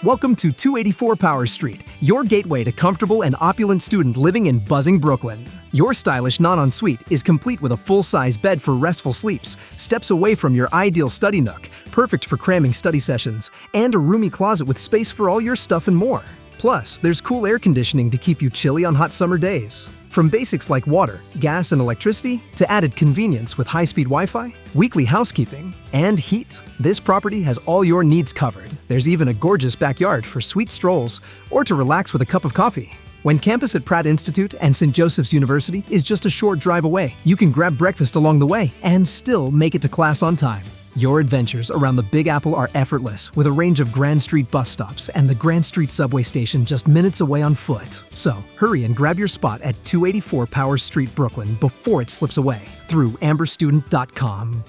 Welcome to 284 Power Street, your gateway to comfortable and opulent student living in buzzing Brooklyn. Your stylish non-ensuite is complete with a full-size bed for restful sleeps, steps away from your ideal study nook, perfect for cramming study sessions, and a roomy closet with space for all your stuff and more. Plus, there's cool air conditioning to keep you chilly on hot summer days. From basics like water, gas, and electricity, to added convenience with high-speed Wi-Fi, weekly housekeeping, and heat, this property has all your needs covered. There's even a gorgeous backyard for sweet strolls or to relax with a cup of coffee. When campus at Pratt Institute and St. Joseph's University is just a short drive away, you can grab breakfast along the way and still make it to class on time. Your adventures around the Big Apple are effortless with a range of Grand Street bus stops and the Grand Street subway station just minutes away on foot. So hurry and grab your spot at 284 Power Street, Brooklyn before it slips away through amberstudent.com.